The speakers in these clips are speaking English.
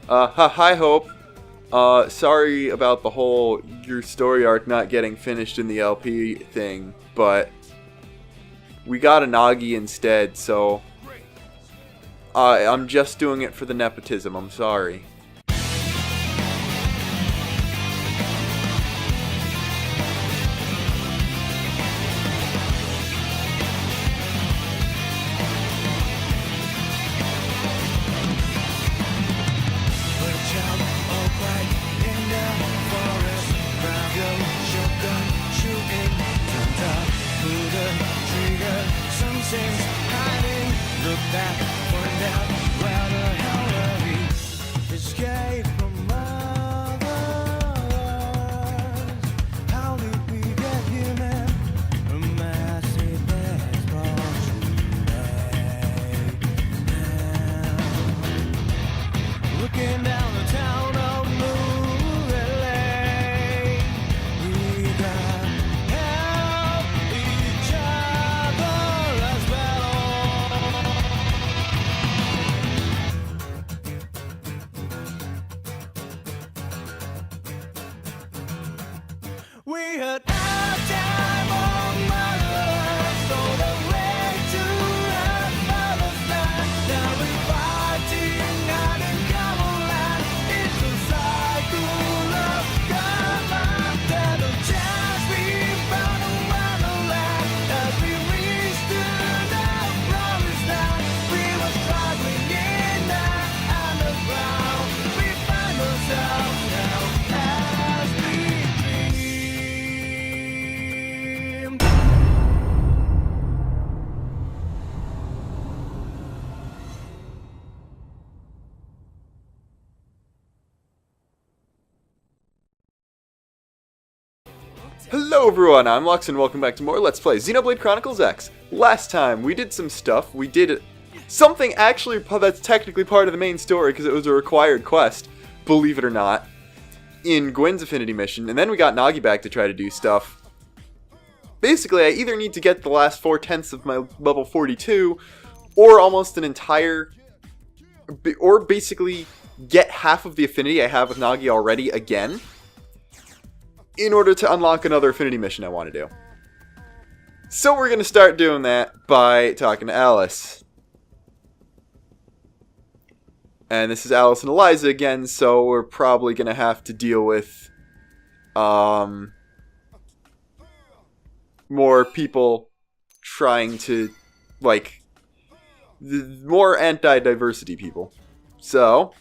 Hi, Hope. Sorry about the whole your story arc not getting finished in the LP thing, but we got a Nagi instead, so I'm just doing it for the nepotism. I'm sorry. We had our time on Mother, so the way to our father's land. Now we're fighting out in Camelot. It's a cycle of combat and a chance we found around the land. As we reached to the promised land, we were struggling in that underground. We find ourselves now as we Hello everyone, I'm Luxin, welcome back to more Let's Play Xenoblade Chronicles X. Last time, we did some stuff. We did something actually that's technically part of the main story because it was a required quest, believe it or not, in Gwen's Affinity mission, and then we got Nagi back to try to do stuff. Basically, I either need to get the last 4/10 of my level 42, or almost an entire, or basically get half of the affinity I have with Nagi already again, in order to unlock another affinity mission I want to do. So we're going to start doing that by talking to Alice. And this is Alice and Eliza again, so we're probably going to have to deal with more people trying to, like, more anti-diversity people. So,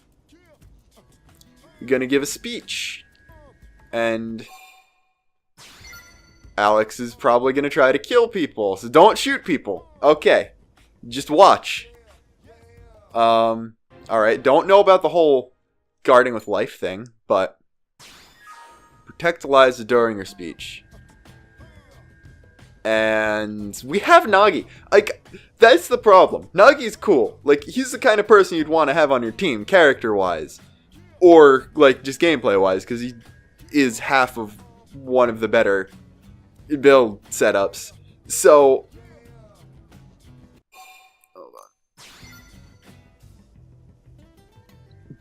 we're going to give a speech. And Alex is probably going to try to kill people, so don't shoot people. Okay, just watch. Alright, don't know about the whole guarding with life thing, but protect Eliza during her speech. And we have Nagi. Like, that's the problem. Nagi's cool. Like, he's the kind of person you'd want to have on your team, character-wise. Or, like, just gameplay-wise, because he is half of one of the better build setups. So, hold on.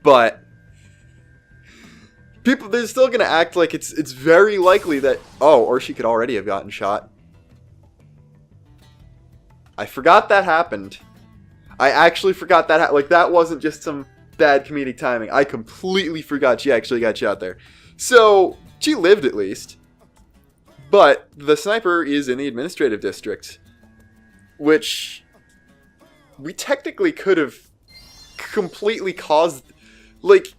But people, they're still gonna act like it's very likely that, oh, or she could already have gotten shot. I forgot that happened. I actually forgot that. Like, that wasn't just some bad comedic timing. I completely forgot she actually got shot there. So, she lived at least. But the sniper is in the administrative district, which we technically could have completely caused. Like,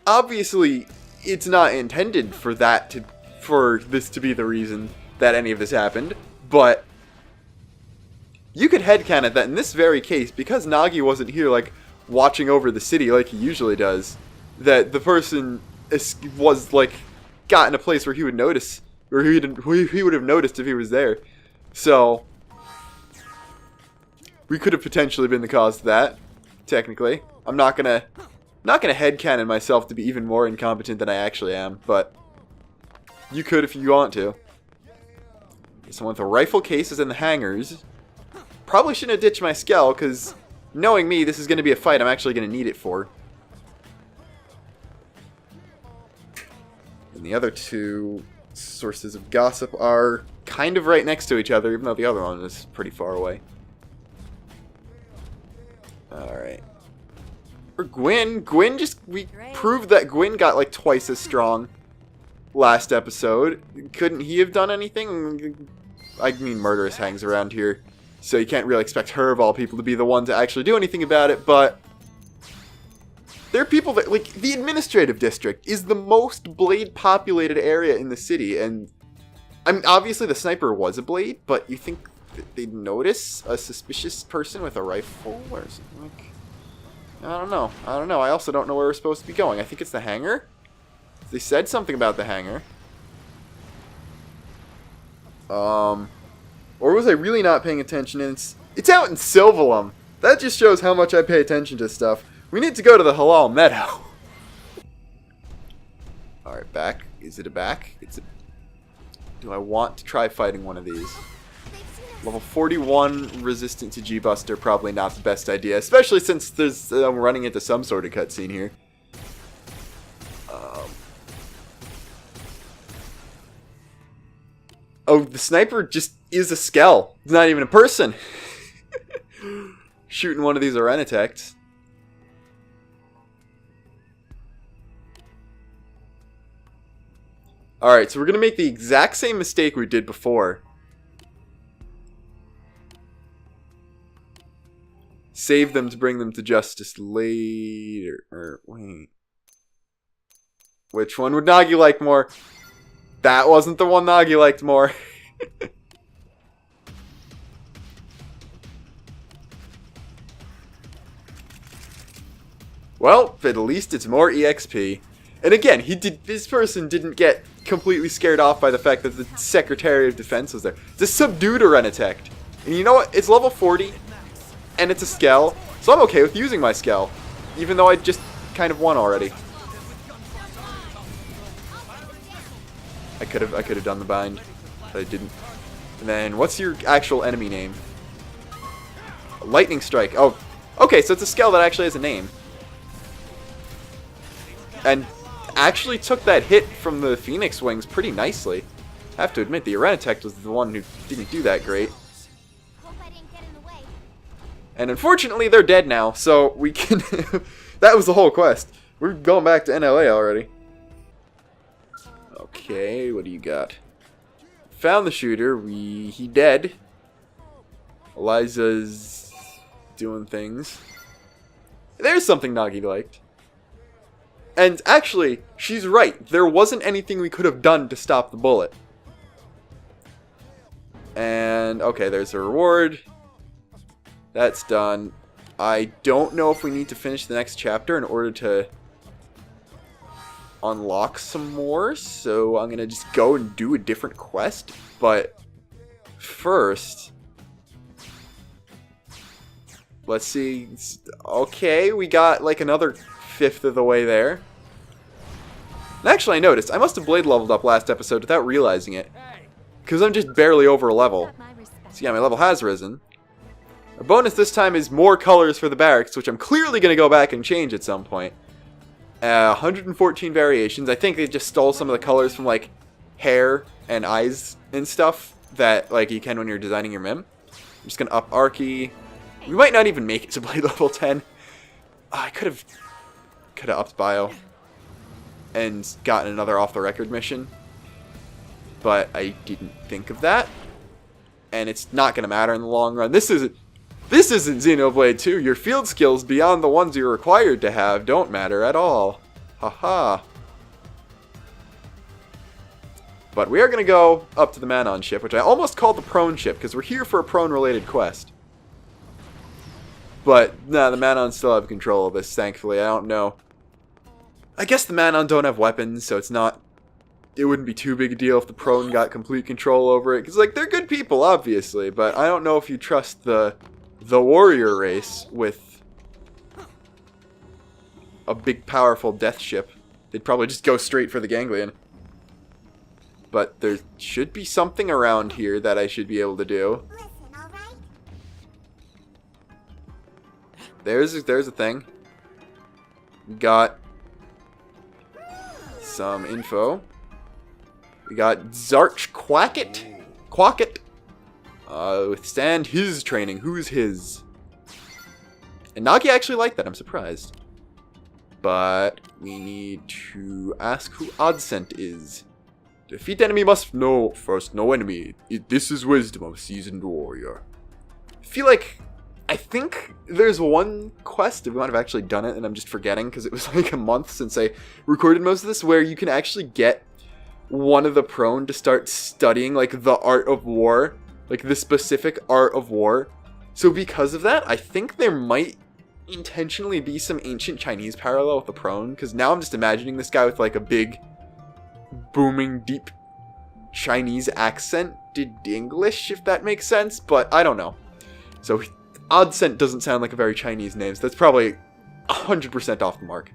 obviously, it's not intended for this to be the reason that any of this happened, but you could headcanon that in this very case, because Nagi wasn't here, like, watching over the city like he usually does, that the person was, like, got in a place where he would notice, or he would have noticed if he was there. So, we could have potentially been the cause of that, technically. I'm not gonna headcanon myself to be even more incompetent than I actually am, but you could if you want to. Someone with a rifle case is in the hangars. Probably shouldn't have ditched my Skell, because knowing me, this is going to be a fight I'm actually going to need it for. And the other two sources of gossip are kind of right next to each other, even though the other one is pretty far away. Alright. For Gwyn, we proved that Gwyn got like twice as strong last episode. Couldn't he have done anything? I mean, Murderous hangs around here, so you can't really expect her, of all people, to be the one to actually do anything about it, but there are people that, like, the administrative district is the most blade-populated area in the city, and, I mean, obviously the sniper was a blade, but you think that they'd notice a suspicious person with a rifle or something like... I don't know. I also don't know where we're supposed to be going. I think it's the hangar. They said something about the hangar. Or was I really not paying attention? And it's out in Sylvalum. That just shows how much I pay attention to stuff. We need to go to the Halal Meadow. Alright, back. Is it a back? Do I want to try fighting one of these? Level 41 resistant to G-Buster, probably not the best idea, especially since there's I'm running into some sort of cutscene here. Oh, the sniper just is a skell. It's not even a person. Shooting one of these Orenitects. Alright, so we're going to make the exact same mistake we did before. Save them to bring them to justice later. Or, wait. Which one would Nagi like more? That wasn't the one Nagi liked more. Well, at least it's more EXP. And again, this person didn't get completely scared off by the fact that the Secretary of Defense was there. It's a subdued Orenitect. And you know what? It's level 40. And it's a Skell, so I'm okay with using my Skell, even though I just kind of won already. I could have done the bind, but I didn't. And then, what's your actual enemy name? Lightning Strike. Oh, okay, so it's a Skell that actually has a name. And actually took that hit from the Phoenix Wings pretty nicely. I have to admit, the Orenitect was the one who didn't do that great. And unfortunately, they're dead now, so we can... That was the whole quest. We're going back to NLA already. Okay, what do you got? Found the shooter. He dead. Eliza's doing things. There's something Nagi liked. And actually, she's right. There wasn't anything we could have done to stop the bullet. And, okay, there's a reward. That's done. I don't know if we need to finish the next chapter in order to unlock some more, so I'm gonna just go and do a different quest. But first, let's see. Okay, we got like another fifth of the way there. And actually, I noticed I must have blade leveled up last episode without realizing it, because I'm just barely over a level. So yeah, my level has risen. A bonus this time is more colors for the barracks, which I'm clearly going to go back and change at some point. 114 variations. I think they just stole some of the colors from, like, hair and eyes and stuff that, like, you can when you're designing your Mim. I'm just going to up Archie. We might not even make it to blade level 10. I could have upped Bio and gotten another off-the-record mission. But I didn't think of that. And it's not going to matter in the long run. This isn't Xenoblade 2. Your field skills beyond the ones you're required to have don't matter at all. Haha. But we are going to go up to the Manon ship, which I almost called the prone ship, because we're here for a prone-related quest. But, nah, the Manon still have control of this, thankfully. I don't know. I guess the Manon don't have weapons, so it wouldn't be too big a deal if the prone got complete control over it. Because, like, they're good people, obviously, but I don't know if you trust the warrior race with a big, powerful death ship. They'd probably just go straight for the Ganglion. But there should be something around here that I should be able to do. There's a thing. We got some info. We got Zarch Quacket. Withstand his training. Who's his? And Nagi actually liked that. I'm surprised. But we need to ask who Odsent is. Defeat enemy must know first. No enemy. This is wisdom of seasoned warrior. I think there's one quest, we might have actually done it and I'm just forgetting because it was like a month since I recorded most of this, where you can actually get one of the prone to start studying like the art of war, like the specific art of war. So because of that, I think there might intentionally be some ancient Chinese parallel with the prone, because now I'm just imagining this guy with like a big booming deep Chinese accent did English, if that makes sense, but I don't know. So Odsent doesn't sound like a very Chinese name, so that's probably 100% off the mark.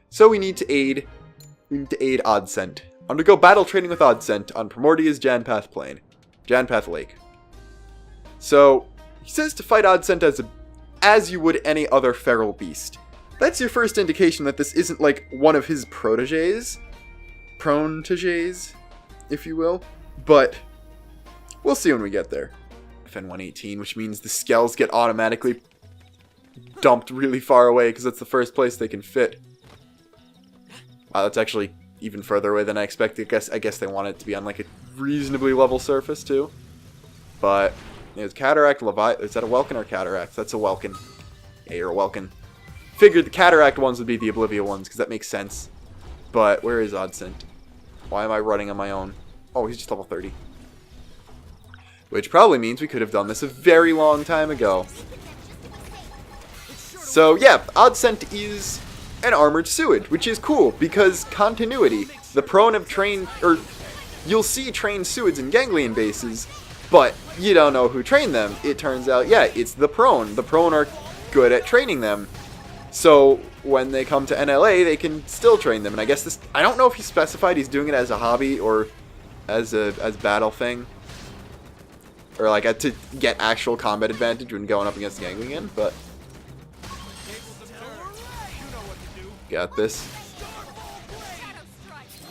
So we need to aid Odsent. Undergo battle training with Odsent on Primordia's Janpath Plain. Janpath Lake. So, he says to fight Odsent as you would any other feral beast. That's your first indication that this isn't like one of his proteges, if you will. But we'll see when we get there. FN 118, which means the skells get automatically dumped really far away because that's the first place they can fit. Wow, that's actually even further away than I expected. I guess they want it to be on like a reasonably level surface too. But there's Cataract, Levi. Is that a Welkin or Cataract? That's a Welkin. Yeah, you're a Welkin. Figured the Cataract ones would be the Oblivia ones because that makes sense. But where is Odsent? Why am I running on my own? Oh, he's just level 30. Which probably means we could have done this a very long time ago. So yeah, Odsent is an armored sewage, which is cool because continuity. The prone have trained, or you'll see trained sewages in ganglion bases, but you don't know who trained them. It turns out, yeah, it's the prone. The prone are good at training them. So when they come to NLA, they can still train them. And I guess this, I don't know if he specified he's doing it as a hobby or as a battle thing. Or like to get actual combat advantage when going up against ganglion, but got this.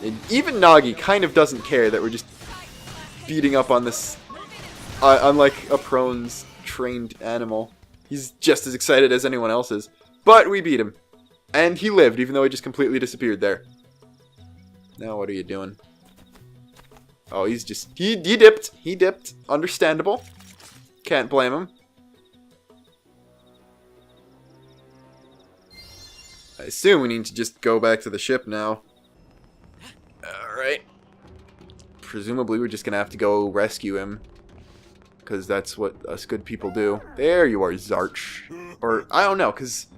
And even Nagi kind of doesn't care that we're just beating up on this, unlike a prone's trained animal. He's just as excited as anyone else is. But we beat him. And he lived, even though he just completely disappeared there. Now what are you doing? Oh, he's just, he dipped. He dipped. Understandable. Can't blame him. I assume we need to just go back to the ship now. Alright. Presumably we're just gonna have to go rescue him. Because that's what us good people do. There you are, Zarch. Or, I don't know, because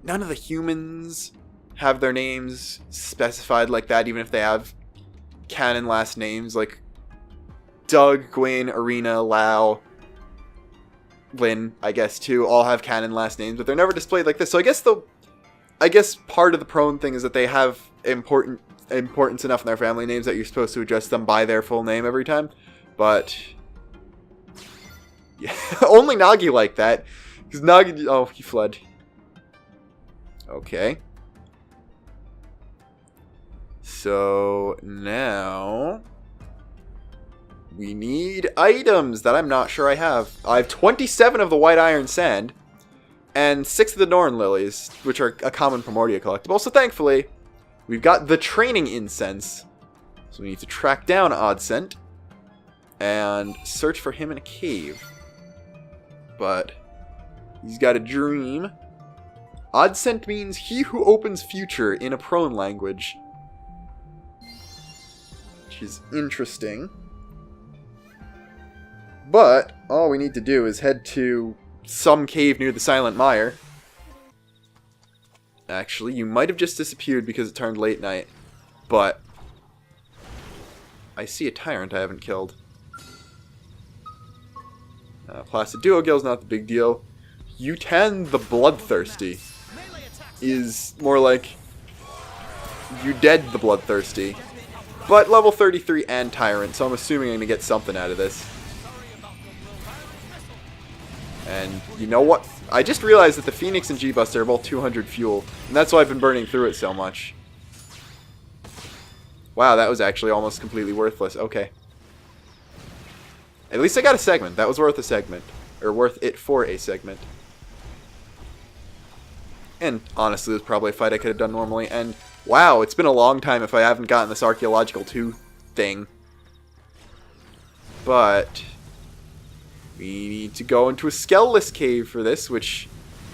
none of the humans have their names specified like that, even if they have canon last names. Like, Doug, Gwen, Arena, Lau, Lin, I guess, too, all have canon last names, but they're never displayed like this. So I guess part of the prone thing is that they have importance enough in their family names that you're supposed to address them by their full name every time. But yeah, only Nagi like that, because Nagi, oh, he fled. Okay. So now we need items that I'm not sure I have. I have 27 of the white iron sand and 6 of the Norn lilies, which are a common Primordia collectible. So thankfully, we've got the training incense. So we need to track down Odsent and search for him in a cave. But he's got a dream. Odsent means he who opens future in a prone language, which is interesting. But all we need to do is head to some cave near the Silent Mire. Actually, you might have just disappeared because it turned late night, but I see a tyrant I haven't killed. Placid Duogil's not the big deal. Yutan the Bloodthirsty is more like Udead the Bloodthirsty, but level 33 and Tyrant, so I'm assuming I'm going to get something out of this. And you know what? I just realized that the Phoenix and G-Buster are both 200 fuel, and that's why I've been burning through it so much. Wow, that was actually almost completely worthless. Okay. At least I got a segment. That was worth a segment. Or worth it for a segment. And honestly, it was probably a fight I could have done normally. And wow, it's been a long time if I haven't gotten this archaeological 2 thing. But we need to go into a skell-less cave for this, which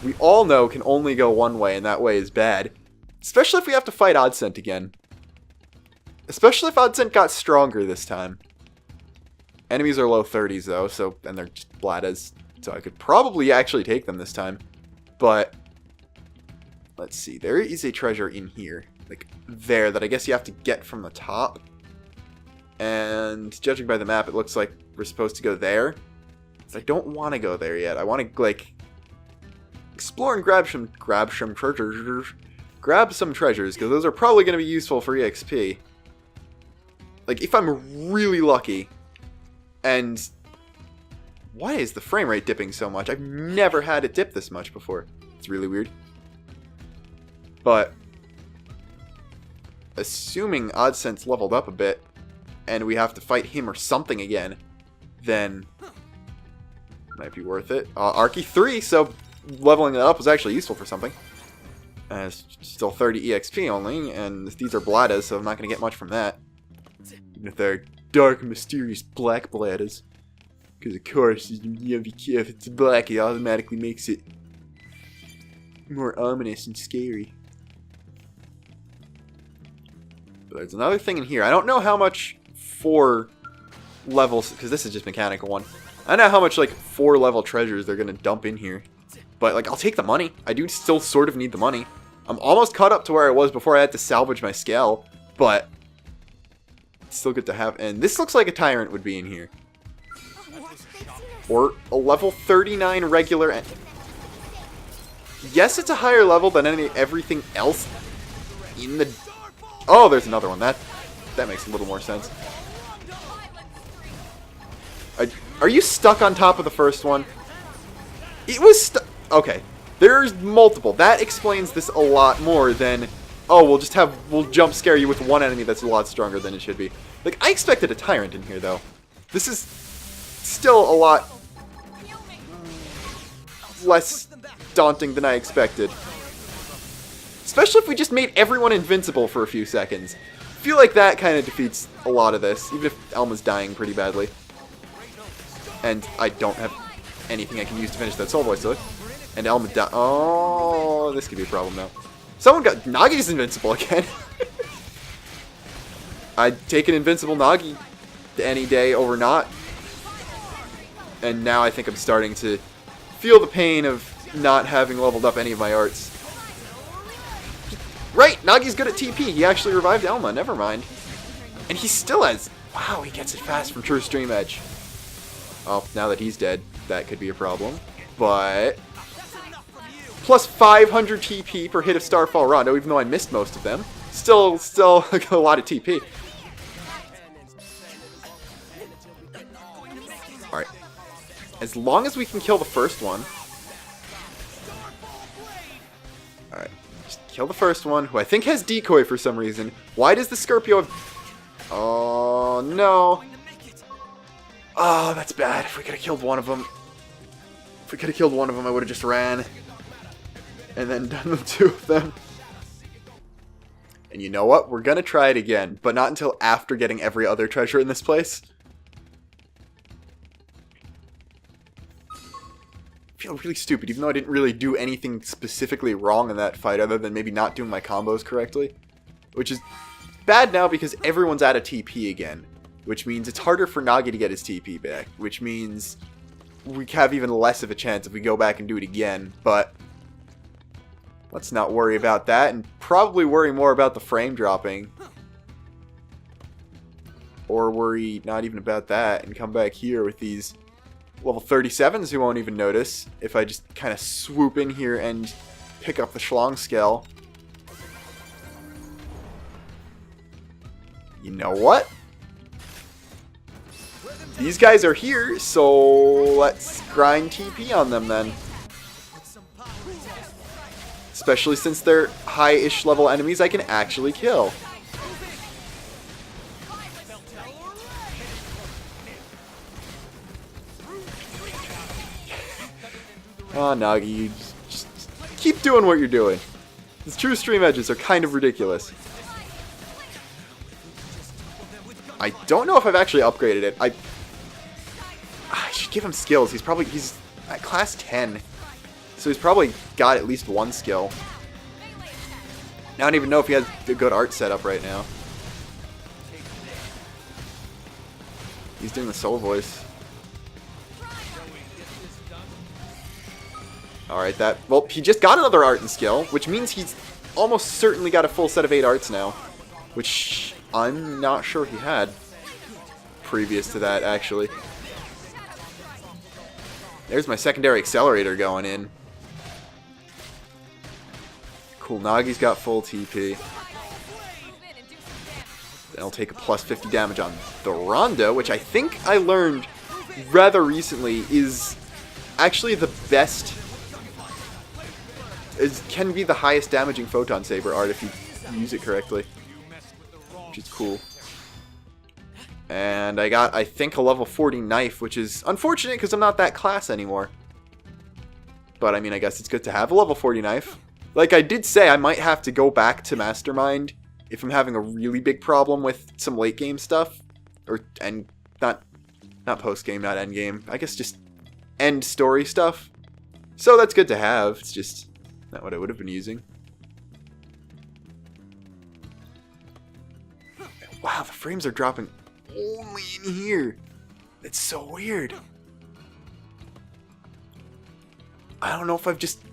we all know can only go one way, and that way is bad. Especially if we have to fight Oddcent again. Especially if Oddcent got stronger this time. Enemies are low 30s though, so, and they're just Bladas, so I could probably actually take them this time. But let's see, there is a treasure in here, like there, that I guess you have to get from the top. And judging by the map, it looks like we're supposed to go there. So I don't want to go there yet. I want to like explore and grab some treasures. Grab some treasures, because those are probably going to be useful for EXP. Like if I'm really lucky. And why is the frame rate dipping so much? I've never had it dip this much before. It's really weird. But assuming Oddcent's leveled up a bit, and we have to fight him or something again, then it might be worth it. Archie 3, so leveling it up was actually useful for something. It's still 30 EXP only, and these are Bladas, so I'm not going to get much from that. Even if they're dark, mysterious black Bladas. Because of course, you have to be careful. If it's black, it automatically makes it more ominous and scary. But there's another thing in here. I don't know how much 4 levels, because this is just mechanical one. I don't know how much like 4 level treasures they're going to dump in here. But like, I'll take the money. I do still sort of need the money. I'm almost caught up to where I was before I had to salvage my scale. But it's still good to have. And this looks like a tyrant would be in here. Or a level 39 regular. Yes, it's a higher level than everything else in the... Oh, there's another one. That makes a little more sense. Are you stuck on top of the first one? It was stuck. Okay. There's multiple. That explains this a lot more than... Oh, we'll jump scare you with one enemy that's a lot stronger than it should be. Like, I expected a tyrant in here, though. This is still a lot less daunting than I expected. Especially if we just made everyone invincible for a few seconds. I feel like that kind of defeats a lot of this, even if Elma's dying pretty badly. And I don't have anything I can use to finish that soul voice with. And Elma oh, this could be a problem now. Someone got... Nagi's invincible again. I'd take an invincible Nagi any day over not. And now I think I'm starting to feel the pain of not having leveled up any of my arts. Right, Nagi's good at TP. He actually revived Elma. Never mind. And he still has... Wow, he gets it fast from True Stream Edge. Oh, now that he's dead, that could be a problem. But... Plus 500 TP per hit of Starfall Rondo, even though I missed most of them. Still a lot of TP. Alright. As long as we can kill the first one. Alright. Just kill the first one, who I think has decoy for some reason. Why does the Scorpio have... Oh, no. Oh, that's bad. If we could have killed one of them. If we could have killed one of them, I would have just ran. And then done the 2 of them. And you know what? We're gonna try it again. But not until after getting every other treasure in this place. I feel really stupid, even though I didn't really do anything specifically wrong in that fight, other than maybe not doing my combos correctly. Which is bad now because everyone's out of TP again. Which means it's harder for Nagi to get his TP back. Which means we have even less of a chance if we go back and do it again. But... let's not worry about that, and probably worry more about the frame dropping. Or worry not even about that, and come back here with these level 37s who won't even notice if I just kind of swoop in here and pick up the Schlong Scale. You know what? These guys are here, so let's grind TP on them then. Especially since they're high-ish level enemies I can actually kill. Oh, Nagi, you just keep doing what you're doing. These true stream edges are kind of ridiculous. I don't know if I've actually upgraded it. I should give him skills. He's at class 10. So he's probably got at least one skill. I don't even know if he has a good art setup right now. He's doing the soul voice. Alright, well, he just got another art and skill, which means he's almost certainly got a full set of 8 arts now. Which I'm not sure he had previous to that, actually. There's my secondary accelerator going in. Cool, Nagi's got full TP. Then I'll take a plus 50 damage on the Rondo, which I think I learned rather recently is actually the best. It can be the highest damaging Photon Saber art if you use it correctly. Which is cool. And I got, I think, a level 40 knife, which is unfortunate because I'm not that class anymore. But I mean, I guess it's good to have a level 40 knife. Like I did say, I might have to go back to Mastermind if I'm having a really big problem with some late game stuff. And not post game, not end game. I guess just end story stuff. So that's good to have. It's just not what I would have been using. Wow, the frames are dropping only in here. That's so weird. I don't know if I've just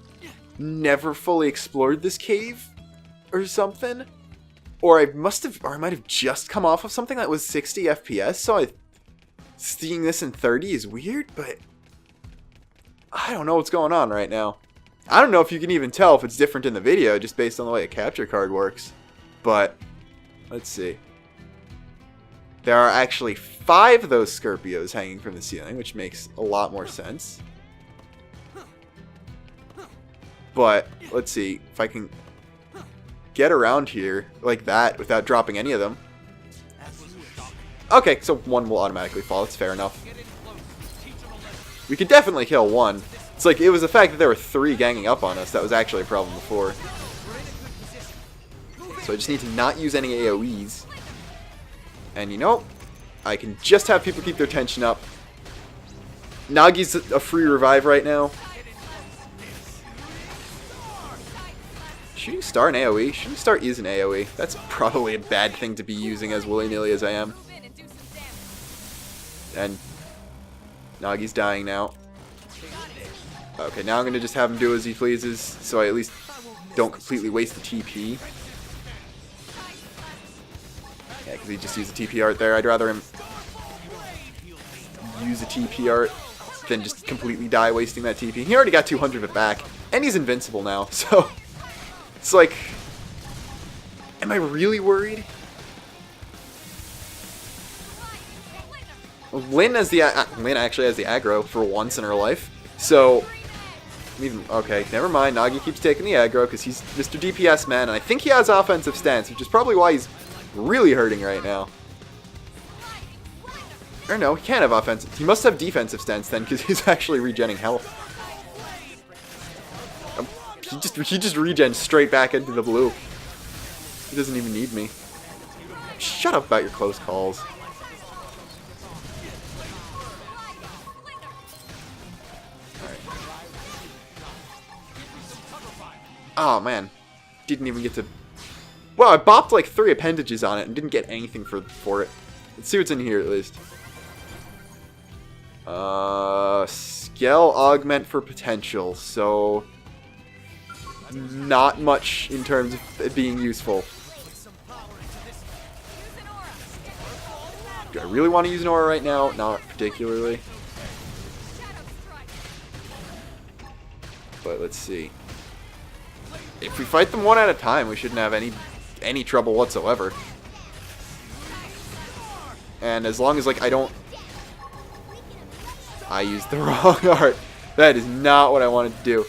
never fully explored this cave or something. Or I might have just come off of something that was 60 FPS, so seeing this in 30 is weird, but I don't know what's going on right now. I don't know if you can even tell if it's different in the video just based on the way a capture card works. But let's see. There are actually 5 of those Scorpios hanging from the ceiling, which makes a lot more sense. But let's see if I can get around here like that without dropping any of them. Okay, so one will automatically fall. It's fair enough. We could definitely kill one. It's like, it was the fact that there were 3 ganging up on us that was actually a problem before. So I just need to not use any AoEs. And you know, I can just have people keep their tension up. Nagi's a free revive right now. Shooting Star and AoE? Shooting Star is an AoE. That's probably a bad thing to be using as willy-nilly as I am. And Nagi's dying now. Okay, now I'm going to just have him do as he pleases, so I at least don't completely waste the TP. Yeah, because he just used a TP art there. I'd rather him use a TP art than just completely die wasting that TP. He already got 200 of it back, and he's invincible now, so it's like, am I really worried? Lynn actually has the aggro for once in her life, so okay, never mind. Nagi keeps taking the aggro because he's Mr. DPS man, and I think he has offensive stance, which is probably why he's really hurting right now. Or no, he can't have offensive. He must have defensive stance then, because he's actually regenning health. He just regens straight back into the blue. He doesn't even need me. Shut up about your close calls. Alright. Oh man, didn't even get to. Well, I bopped like 3 appendages on it and didn't get anything for it. Let's see what's in here at least. Scale augment for potential, so not much in terms of it being useful. Do I really want to use an aura right now? Not particularly. But let's see. If we fight them one at a time, we shouldn't have any trouble whatsoever. And as long as like I used the wrong art. That is not what I wanted to do.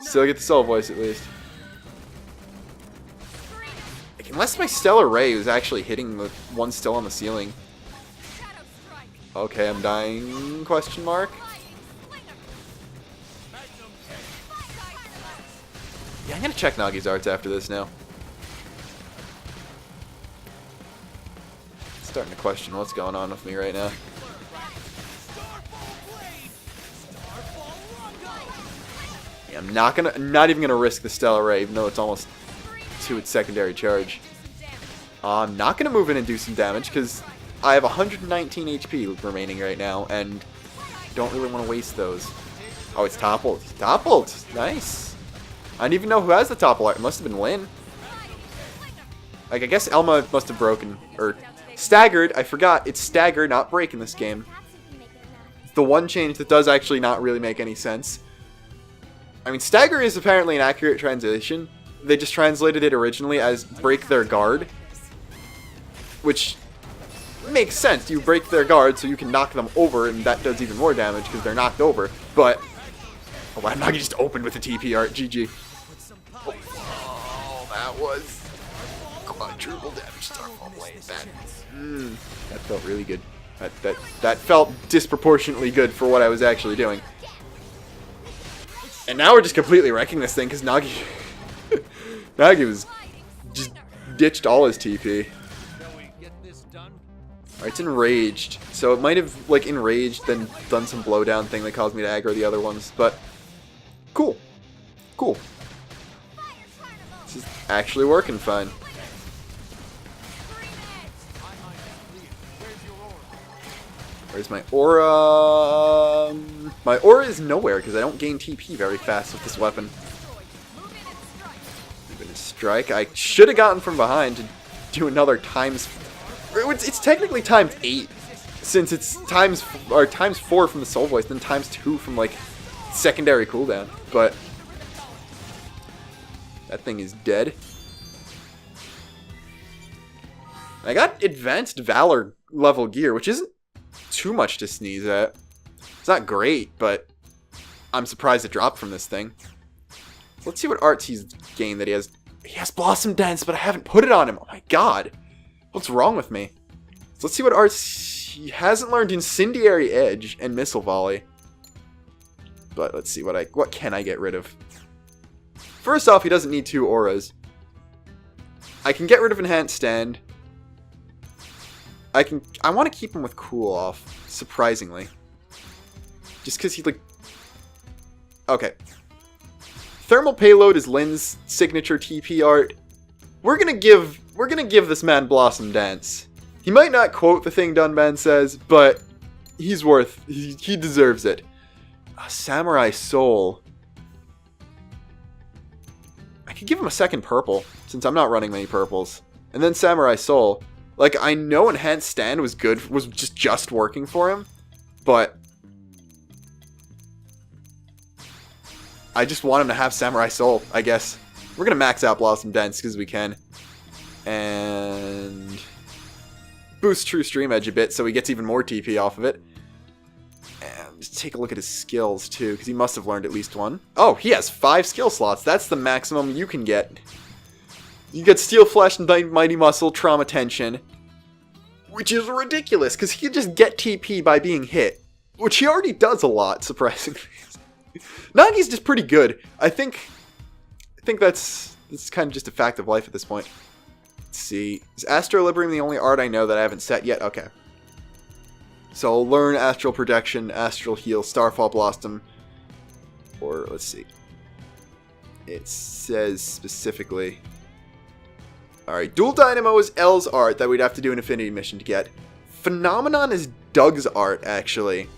Still get the soul voice at least. Like, unless my stellar ray was actually hitting the one still on the ceiling. Okay, I'm dying, question mark. gonna check Nagi's arts after this now. Starting to question what's going on with me right now. Yeah, I'm not even gonna risk the Stellar Ray, even though it's almost to its secondary charge. I'm not gonna move in and do some damage because I have 119 HP remaining right now, and don't really want to waste those. Oh, it's toppled. It's toppled. Nice. I didn't even know who has the topple art. It must have been Lynn. Like, I guess Elma must have broken or staggered. I forgot. It's stagger, not break in this game. It's the one change that does actually not really make any sense. I mean, stagger is apparently an accurate translation. They just translated it originally as break their guard, which makes sense. You break their guard so you can knock them over, and that does even more damage because they're knocked over. But oh wow, Nagi just opened with a TP art. GG. Oh, that was quadruple damage. Starfall Blade. That felt really good. That felt disproportionately good for what I was actually doing. And now we're just completely wrecking this thing because Nagi was just ditched all his TP. Alright, it's enraged. So it might have, like, enraged, then done some blowdown thing that caused me to aggro the other ones. But, cool. Cool. This is actually working fine. Where's my aura? My aura is nowhere because I don't gain TP very fast with this weapon. Even a strike. I should have gotten from behind to do another times. It's technically times 8 since it's times 4 from the soul voice, then times 2 from like secondary cooldown. But that thing is dead. I got advanced valor level gear, which isn't too much to sneeze at. It's not great, but I'm surprised it dropped from this thing. Let's see what arts he's gained that he has. He has Blossom Dance, but I haven't put it on him. Oh my god. What's wrong with me? So let's see what arts he hasn't learned. Incendiary Edge and Missile Volley. But let's see what can I get rid of. First off, he doesn't need 2 auras. I can get rid of Enhanced Stand. I want to keep him with Cool Off, surprisingly. Just because he like... Okay. Thermal Payload is Lynn's signature TP art. We're gonna give this man Blossom Dance. He might not quote the thing Dunban says, but he deserves it. A Samurai Soul. I could give him a second purple, since I'm not running many purples. And then Samurai Soul. Like, I know Enhanced Stand was good, was just working for him, but I just want him to have Samurai Soul, I guess. We're gonna max out Blossom Dance because we can. And boost True Stream Edge a bit so he gets even more TP off of it. And just take a look at his skills too, because he must have learned at least one. Oh, he has 5 skill slots. That's the maximum you can get. You get Steel Flesh and Mighty Muscle, Trauma Tension, which is ridiculous because he can just get TP by being hit, which he already does a lot, surprisingly. Nagi's just pretty good. I think that's kind of just a fact of life at this point. Let's see. Is Astro Liberating the only art I know that I haven't set yet? Okay. So I'll learn Astral Protection, Astral Heal, Starfall Blossom, or let's see. It says specifically... Alright, Dual Dynamo is L's art that we'd have to do an Affinity mission to get. Phenomenon is Doug's art, actually.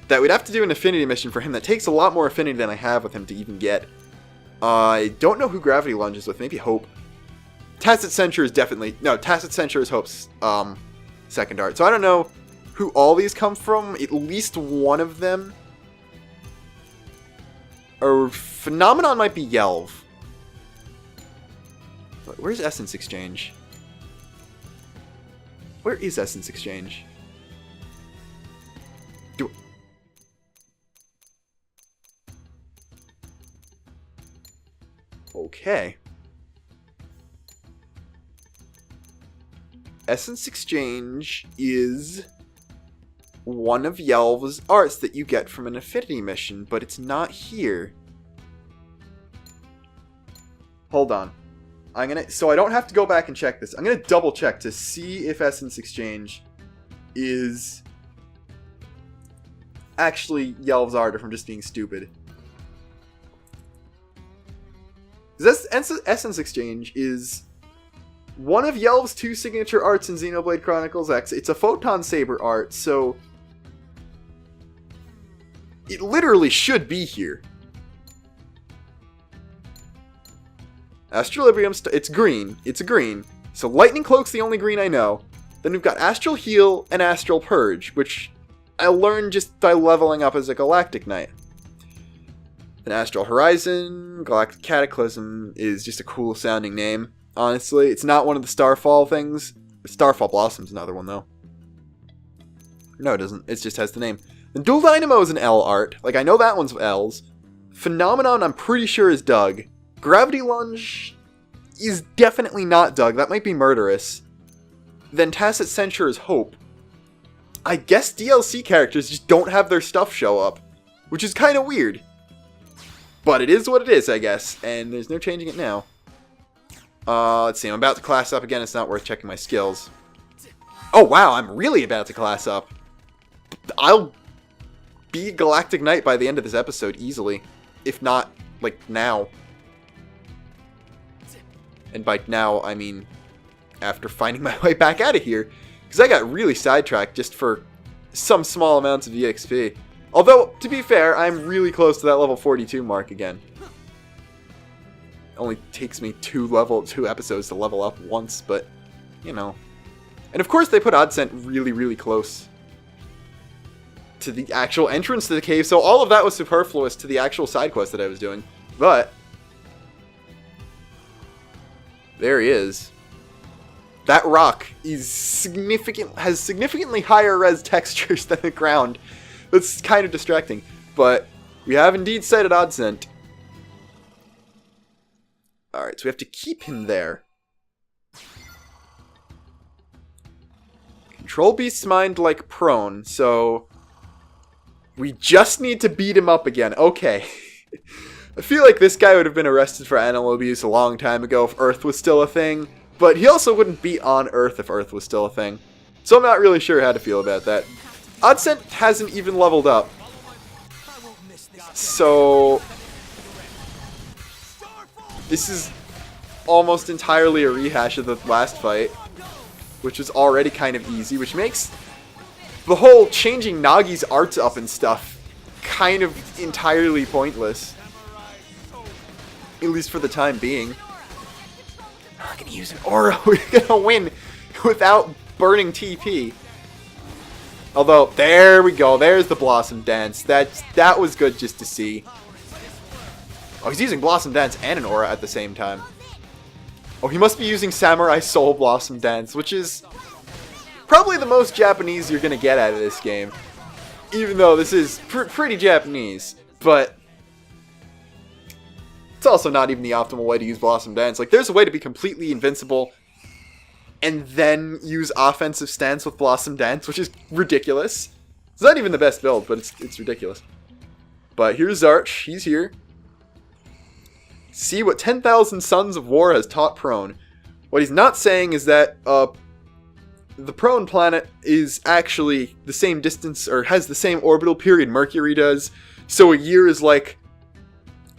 That we'd have to do an Affinity mission for him that takes a lot more Affinity than I have with him to even get. I don't know who Gravity lunges with, maybe Hope. Tacit Censure is definitely... No, Tacit Censure is Hope's second art. So I don't know who all these come from. At least one of them. Or Phenomenon might be Yelv. Where's Essence Exchange? Where is Essence Exchange? Okay. Essence Exchange is one of Yelv's arts that you get from an Affinity mission, but it's not here. Hold on. So I don't have to go back and check this. I'm gonna double check to see if Essence Exchange is actually Yelv's art, or if I'm just being stupid. This Essence Exchange is one of Yelv's 2 signature arts in Xenoblade Chronicles X. It's a Photon Saber art, so it literally should be here. Astralibrium, it's green. It's a green. So Lightning Cloak's the only green I know. Then we've got Astral Heal and Astral Purge, which I learned just by leveling up as a Galactic Knight. Then Astral Horizon, Galactic Cataclysm is just a cool sounding name. Honestly, it's not one of the Starfall things. Starfall Blossom's another one, though. No, it doesn't. It just has the name. Then Dual Dynamo is an L art. Like, I know that one's L's. Phenomenon, I'm pretty sure, is Doug. Gravity Lunge is definitely not Doug. That might be Murderous. Then Tacit Censure is Hope. I guess DLC characters just don't have their stuff show up, which is kind of weird. But it is what it is, I guess, and there's no changing it now. Let's see, I'm about to class up again. It's not worth checking my skills. Oh, wow, I'm really about to class up. I'll be Galactic Knight by the end of this episode, easily. If not, like, now. And by now, I mean after finding my way back out of here. Because I got really sidetracked just for some small amounts of EXP. Although, to be fair, I'm really close to that level 42 mark again. It only takes me 2 episodes to level up once, but, you know. And of course they put Odsent really, really close to the actual entrance to the cave, so all of that was superfluous to the actual side quest that I was doing. But there he is. That rock is has significantly higher res textures than the ground. That's kind of distracting. But we have indeed sighted Odsent. Alright, so we have to keep him there. Control Beast's mind like prone, so we just need to beat him up again. Okay. I feel like this guy would have been arrested for animal abuse a long time ago if Earth was still a thing, but he also wouldn't be on Earth if Earth was still a thing. So I'm not really sure how to feel about that. Odsent hasn't even leveled up. So this is almost entirely a rehash of the last fight, which was already kind of easy, which makes the whole changing Nagi's arts up and stuff kind of entirely pointless. At least for the time being. I'm not gonna use an aura. We're gonna win without burning TP. Although, there we go. There's the Blossom Dance. That was good just to see. Oh, he's using Blossom Dance and an aura at the same time. Oh, he must be using Samurai Soul Blossom Dance, which is probably the most Japanese you're gonna get out of this game. Even though this is pretty Japanese. But it's also not even the optimal way to use Blossom Dance. Like, there's a way to be completely invincible and then use offensive stance with Blossom Dance, which is ridiculous. It's not even the best build, but it's ridiculous. But here's Zarch. He's here. See what 10,000 Sons of War has taught Prone. What he's not saying is that the Prone planet is actually the same distance, or has the same orbital period Mercury does. So a year is like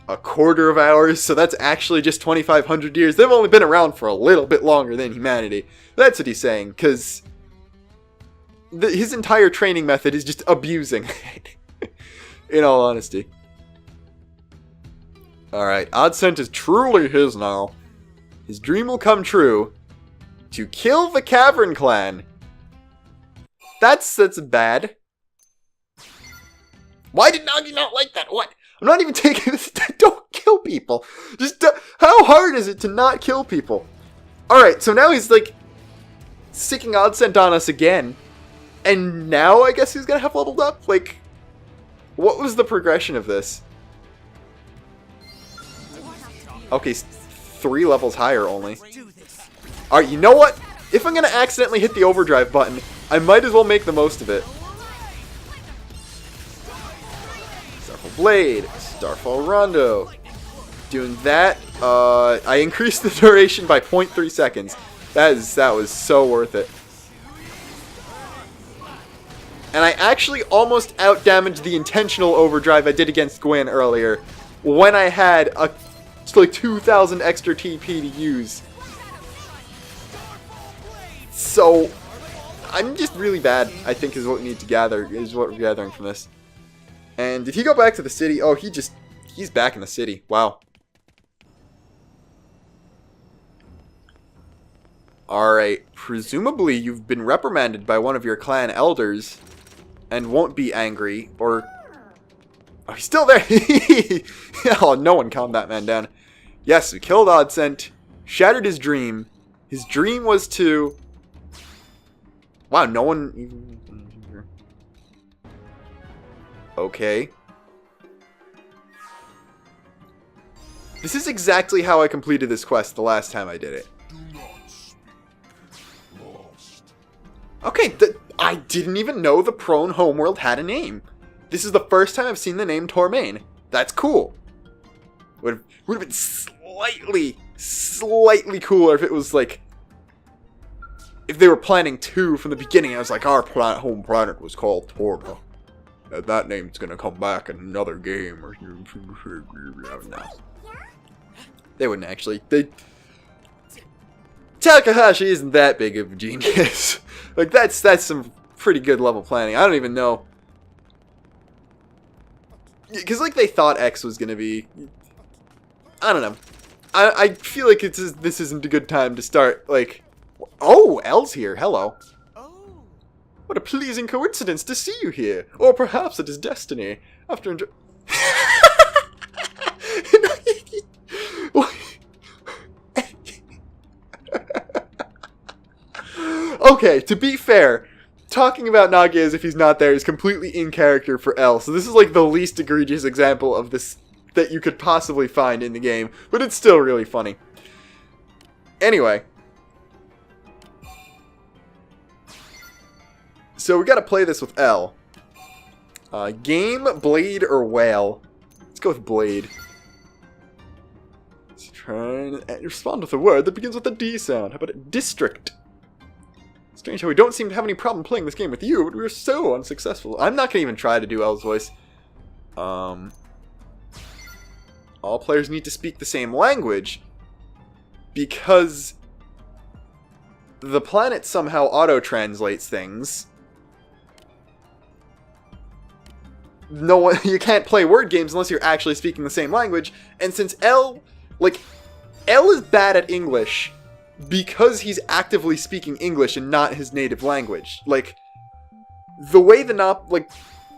a quarter of hours, so that's actually just 2,500 years. They've only been around for a little bit longer than humanity. That's what he's saying, because his entire training method is just abusing. In all honesty. Alright, Odsent is truly his now. His dream will come true. To kill the Cavern Clan. That's bad. Why did Nagi not like that? What? I'm not even taking this. Don't kill people. Just, how hard is it to not kill people? Alright, so now he's like sicking Odsent on us again. And now I guess he's gonna have leveled up? Like, what was the progression of this? Okay, 3 levels higher only. Alright, you know what? If I'm gonna accidentally hit the overdrive button, I might as well make the most of it. Starfall Blade, Starfall Rondo. doing that. I increased the duration by 0.3 seconds. That was so worth it. And I actually almost outdamaged the intentional overdrive I did against Gwen earlier when I had like 2,000 extra TP to use. So I'm just really bad, I think, is what we need to gather, is what we're gathering from this. And did he go back to the city? Oh, he's back in the city. Wow. Alright, presumably you've been reprimanded by one of your clan elders and won't be angry, or... Oh, he's still there! Oh, no one calmed that man down. Yes, we killed Odsent, shattered his dream. His dream was to... Wow, no one even... Okay. This is exactly how I completed this quest the last time I did it. Okay, I didn't even know the prone homeworld had a name. This is the first time I've seen the name Tormain. That's cool. Would have been slightly cooler if it was like... If they were planning 2 from the beginning. I was like, our home planet was called Torma. And that name's gonna come back in another game. Or no. They wouldn't actually. Takahashi isn't that big of a genius. Like, that's some pretty good level planning. I don't even know. Because, like, they thought X was going to be... I don't know. I feel like this isn't a good time to start, like... Oh, L's here. Hello. What a pleasing coincidence to see you here. Or perhaps it is destiny. After enjoy... Okay, to be fair, talking about Nagia as if he's not there is completely in character for L. So this is like the least egregious example of this that you could possibly find in the game, but it's still really funny. Anyway. So we gotta play this with L. Game, Blade, or Whale? Let's go with Blade. Let's try and respond with a word that begins with a D sound. How about it? District. Strange how we don't seem to have any problem playing this game with you, but we're so unsuccessful. I'm not going to even try to do L's voice. All players need to speak the same language because the planet somehow auto-translates things. No one, you can't play word games unless you're actually speaking the same language, and since L is bad at English because he's actively speaking English and not his native language. Like, the way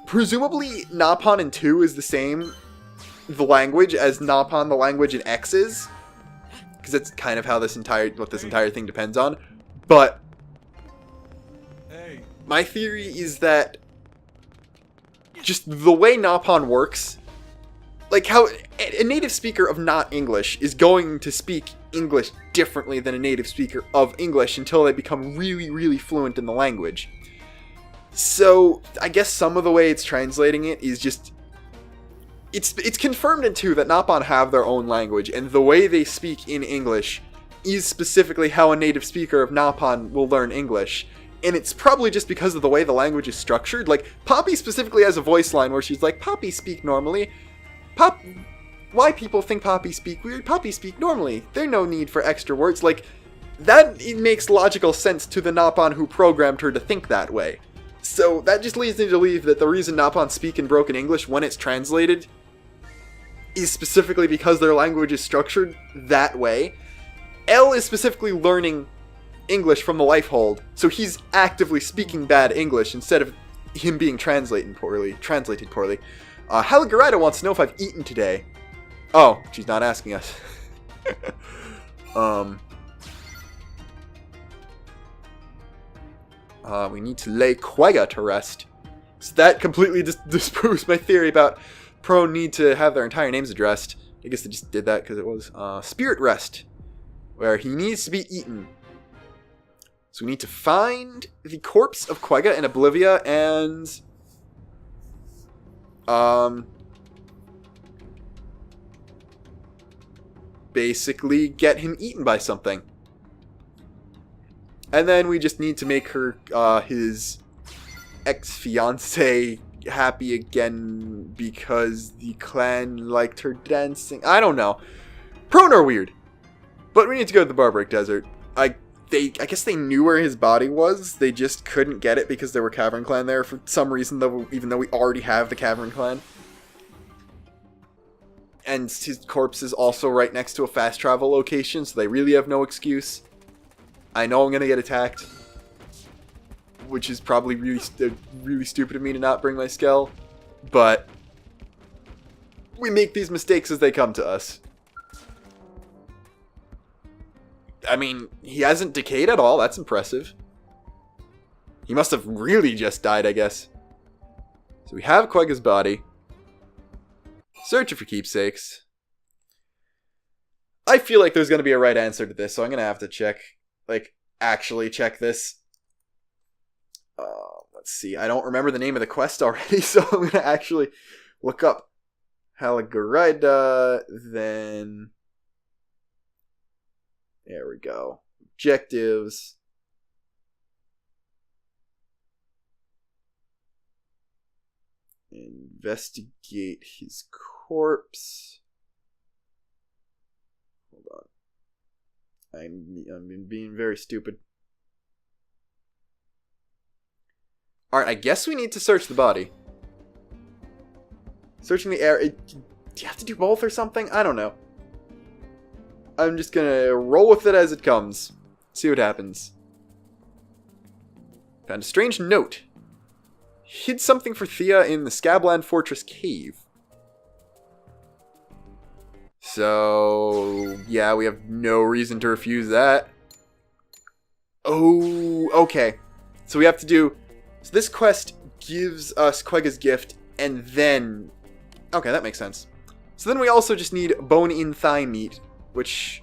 presumably Napon in 2 is the language as Napon the language in X is. Because that's kind of how what this entire thing depends on. But, my theory is that just the way Napon works, like how a native speaker of not English is going to speak English differently than a native speaker of English until they become really, really fluent in the language. So, I guess some of the way it's translating it is just... It's confirmed in 2 that Napon have their own language, and the way they speak in English is specifically how a native speaker of Napon will learn English. And it's probably just because of the way the language is structured. Like, Poppy specifically has a voice line where she's like, Poppy speak normally. Why people think Poppy speak weird? Poppy speak normally. There's no need for extra words. Like, that it makes logical sense to the Napon who programmed her to think that way. So that just leads me to believe that the reason Napon speak in broken English when it's translated is specifically because their language is structured that way. L is specifically learning English from the Lifehold, so he's actively speaking bad English instead of him being translated poorly. Halagarita wants to know if I've eaten today. Oh, she's not asking us. We need to lay Quagga to rest. So that completely disproves my theory about Prone need to have their entire names addressed. I guess they just did that because it was Spirit Rest, where he needs to be eaten. So we need to find the corpse of Quagga in Oblivia and... basically get him eaten by something. And then we just need to make her, his ex-fiancé happy again because the clan liked her dancing. I don't know. Prone are weird. But we need to go to the Barbaric Desert. I guess they knew where his body was. They just couldn't get it because there were Cavern Clan there for some reason, though, even though we already have the Cavern Clan. And his corpse is also right next to a fast travel location, so they really have no excuse. I know I'm going to get attacked, which is probably really stupid of me to not bring my Skell, but we make these mistakes as they come to us. I mean, he hasn't decayed at all. That's impressive. He must have really just died, I guess. So we have Quegga's body. Searching for keepsakes. I feel like there's going to be a right answer to this, so I'm going to have to check. Like, actually check this. Let's see. I don't remember the name of the quest already, so I'm going to actually look up Halagarida, then... There we go. Objectives. Investigate his corpse. Hold on. I'm being very stupid. Alright, I guess we need to search the body. Searching the area. Do you have to do both or something? I don't know. I'm just gonna roll with it as it comes. See what happens. Found a strange note. Hid something for Thea in the Scabland Fortress cave. So, yeah, we have no reason to refuse that. Oh, okay. So we have to do... So this quest gives us Quegga's gift, and then... Okay, that makes sense. So then we also just need bone-in thigh meat, which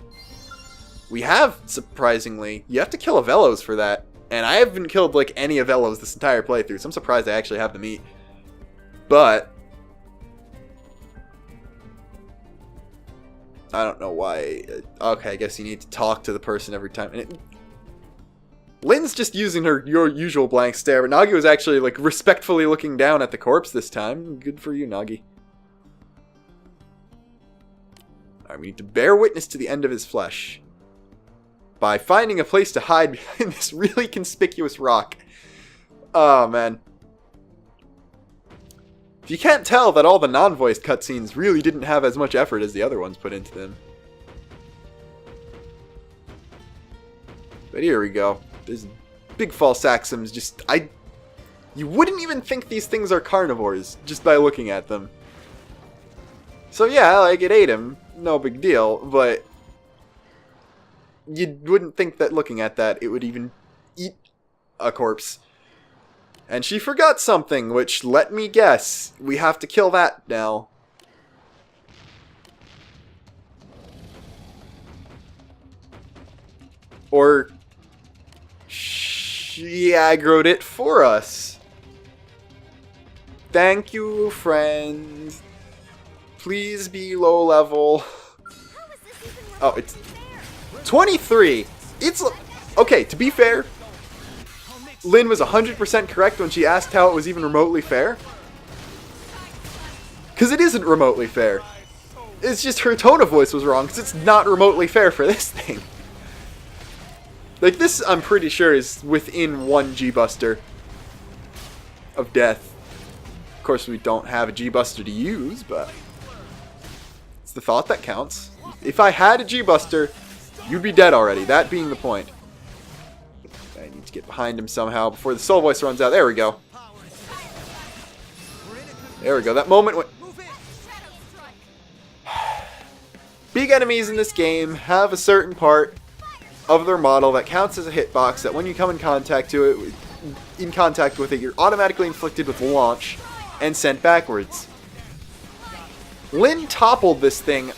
we have, surprisingly. You have to kill a Velos for that. And I haven't killed, like, any of Velos this entire playthrough, so I'm surprised I actually have the meat. But I don't know why. Okay, I guess you need to talk to the person every time. And Lynn's just using your usual blank stare, but Nagi was actually, like, respectfully looking down at the corpse this time. Good for you, Nagi. Alright, we need to bear witness to the end of his flesh by finding a place to hide behind this really conspicuous rock. Oh, man. If you can't tell that all the non-voiced cutscenes really didn't have as much effort as the other ones put into them. But here we go. There's big false axums. Just, you wouldn't even think these things are carnivores just by looking at them. So yeah, like, it ate him. No big deal, but you wouldn't think that looking at that it would even eat a corpse. And she forgot something, which, let me guess, we have to kill that now. Or she aggroed it for us. Thank you, friend. Please be low level. Oh, it's 23. It's okay, to be fair, Lynn was 100% correct when she asked how it was even remotely fair. Because it isn't remotely fair. It's just her tone of voice was wrong, because it's not remotely fair for this thing. Like, this, I'm pretty sure, is within one G-Buster of death. Of course, we don't have a G-Buster to use, but it's the thought that counts. If I had a G-Buster, you'd be dead already, that being the point. I need to get behind him somehow before the soul voice runs out. There we go. There we go. That moment when... Big enemies in this game have a certain part of their model that counts as a hitbox that when you come in contact with it, you're automatically inflicted with launch and sent backwards. Lynn toppled this thing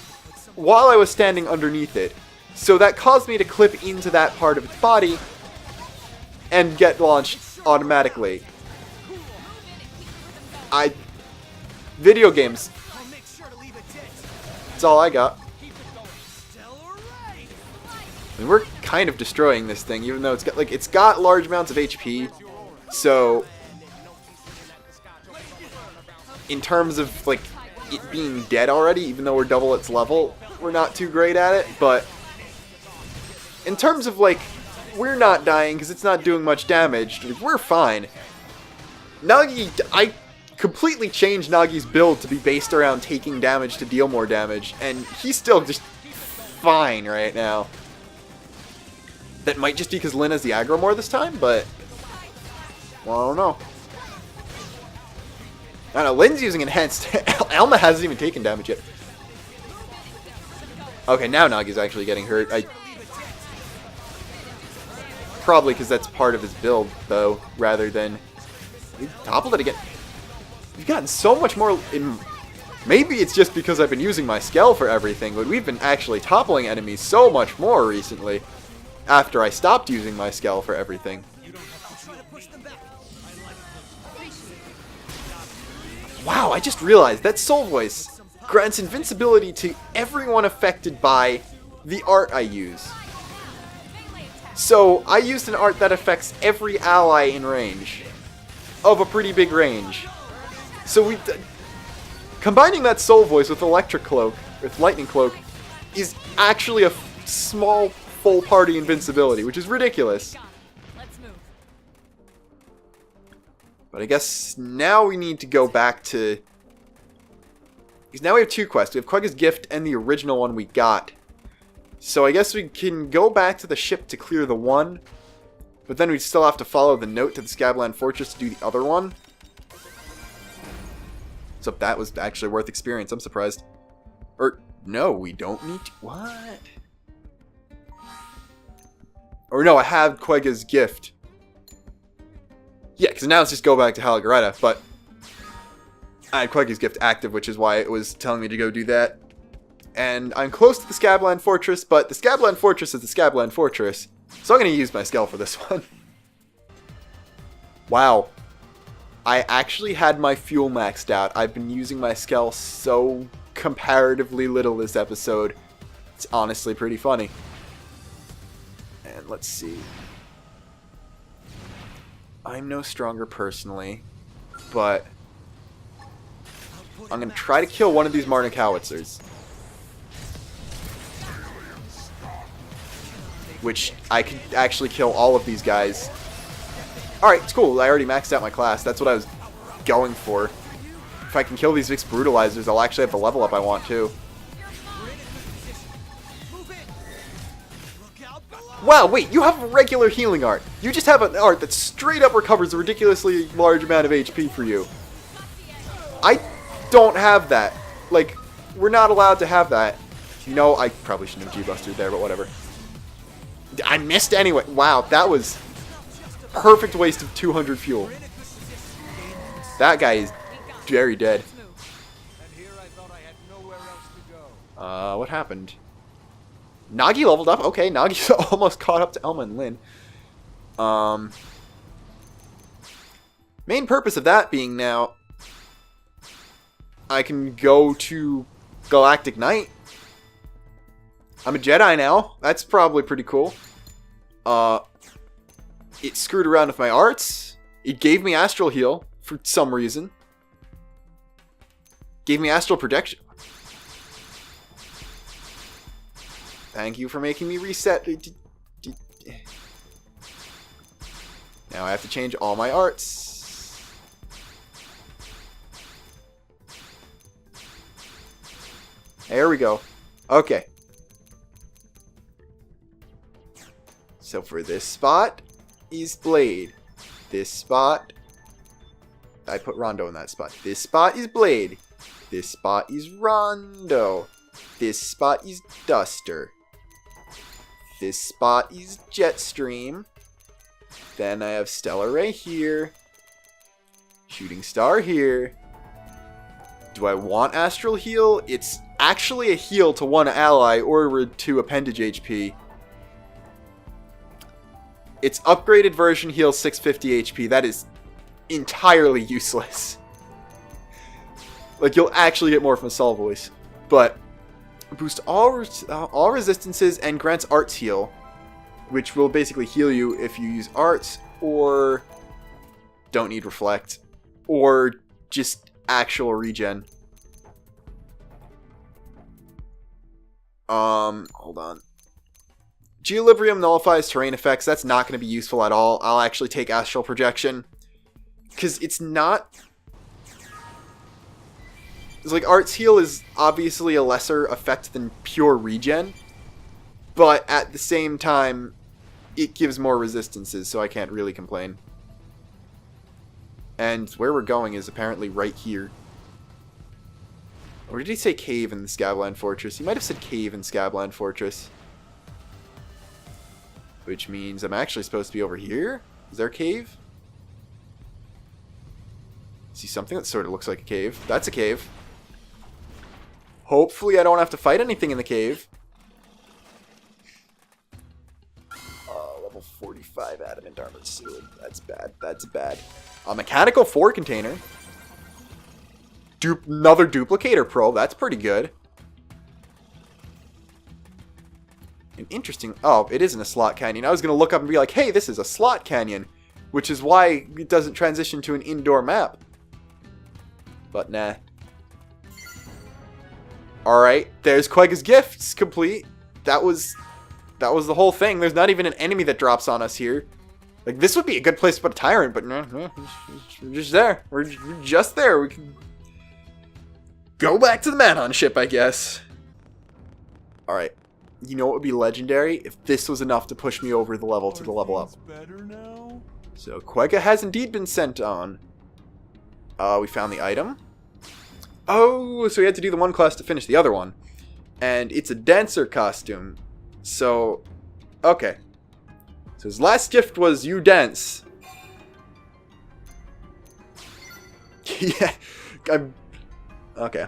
while I was standing underneath it, so that caused me to clip into that part of its body and get launched automatically. Video games. That's all I got. I mean, we're kind of destroying this thing, even though it's got large amounts of HP. So, in terms of like it being dead already, even though we're double its level, we're not too great at it. But in terms of like we're not dying because it's not doing much damage, we're fine. Nagi, I completely changed Nagi's build to be based around taking damage to deal more damage, and he's still just fine right now. That might just be because Lin has the aggro more this time, but well, I don't know. I don't know, Lin's using enhanced. Elma hasn't even taken damage yet. Okay, now Nagi's actually getting hurt. Probably because that's part of his build, though, rather than... We toppled it again. We've gotten so much more in... Maybe it's just because I've been using my Skell for everything, but we've been actually toppling enemies so much more recently after I stopped using my Skell for everything. Wow, I just realized that Soul Voice grants invincibility to everyone affected by the art I use. So, I used an art that affects every ally in range. Of a pretty big range. So combining that Soul Voice with Electric Cloak, with Lightning Cloak, is actually a small full party invincibility, which is ridiculous. But I guess now we need to go back to... Because now we have two quests. We have Quagga's Gift and the original one we got. So I guess we can go back to the ship to clear the one. But then we'd still have to follow the note to the Scabland Fortress to do the other one. So that was actually worth experience. I'm surprised. Or, no, we don't need to... What? Or no, I have Quagga's Gift. Yeah, because now let's just go back to Halagareta, but I had Quagga's Gift active, which is why it was telling me to go do that. And I'm close to the Scabland Fortress, but the Scabland Fortress is the Scabland Fortress, so I'm going to use my Skell for this one. Wow. I actually had my fuel maxed out. I've been using my Skell so comparatively little this episode. It's honestly pretty funny. And let's see. I'm no stronger personally, but I'm going to try to kill one of these Marnik Howitzers. Which I could actually kill all of these guys. Alright, it's cool. I already maxed out my class. That's what I was going for. If I can kill these Vix Brutalizers, I'll actually have the level up I want too. Wow, wait, you have a regular healing art. You just have an art that straight up recovers a ridiculously large amount of HP for you. I don't have that. Like, we're not allowed to have that. No, I probably shouldn't have G-Bustered there, but whatever. I missed anyway. Wow, that was perfect waste of 200 fuel. That guy is very dead. What happened? Nagi leveled up. Okay, Nagi's almost caught up to Elma and Lin. Main purpose of that being now, I can go to Galactic Knight. I'm a Jedi now. That's probably pretty cool. It screwed around with my arts. It gave me Astral Heal for some reason. Gave me Astral Protection. Thank you for making me reset. Now I have to change all my arts. There we go. Okay. So for this spot is Blade. This spot, I put Rondo in that spot. This spot is Blade. This spot is Rondo. This spot is Duster. This spot is Jetstream. Then I have Stellar Ray here. Shooting Star here. Do I want Astral Heal? It's actually a heal to one ally or to appendage HP. Its upgraded version heals 650 HP. That is entirely useless. Like, you'll actually get more from a Soul Voice. But boost all resistances and grants Arts Heal. which will basically heal you if you use arts or don't need reflect or just actual regen. Hold on. Geolibrium nullifies terrain effects. That's not going to be useful at all. I'll actually take Astral Projection. Because it's not... It's like, Arts Heal is obviously a lesser effect than pure regen. But at the same time, it gives more resistances, so I can't really complain. And where we're going is apparently right here. Or did he say cave in the Scabland Fortress? He might have said cave in Scabland Fortress. Which means I'm actually supposed to be over here? Is there a cave? See something that sort of looks like a cave. That's a cave. Hopefully I don't have to fight anything in the cave. Level 45 Adamant Armored Sword. That's bad. That's bad. A Mechanical 4 container. Another Duplicator Probe. That's pretty good. An interesting... Oh, it isn't a slot canyon. I was going to look up and be like, hey, this is a slot canyon. Which is why it doesn't transition to an indoor map. But nah. Alright, there's Quegga's Gifts complete. That was the whole thing. There's not even an enemy that drops on us here. Like, this would be a good place to put a Tyrant, but no, we're just there. We're just there. We can go back to the Manhunt ship, I guess. Alright. You know what would be legendary? If this was enough to push me over the level to the level up. So, Quegga has indeed been sent on. We found the item. Oh, so we had to do the one quest to finish the other one. And it's a dancer costume. So, okay. So his last gift was you dance. Yeah, okay.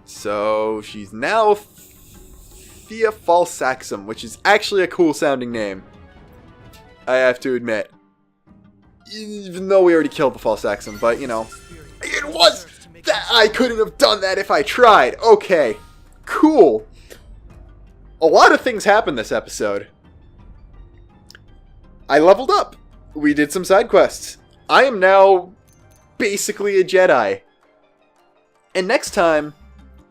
So she's now Thea Falsaxum, which is actually a cool sounding name. I have to admit. Even though we already killed the Falsaxum, but you know. It was that I couldn't have done that if I tried. Okay. Cool. A lot of things happened this episode. I leveled up. We did some side quests. I am now basically a Jedi. And next time,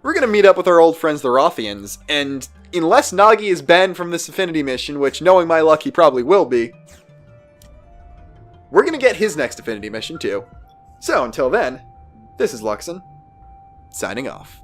we're going to meet up with our old friends the Rothians. And unless Nagi is banned from this Affinity mission, which knowing my luck he probably will be, we're going to get his next Affinity mission too. So until then, this is Luxin, signing off.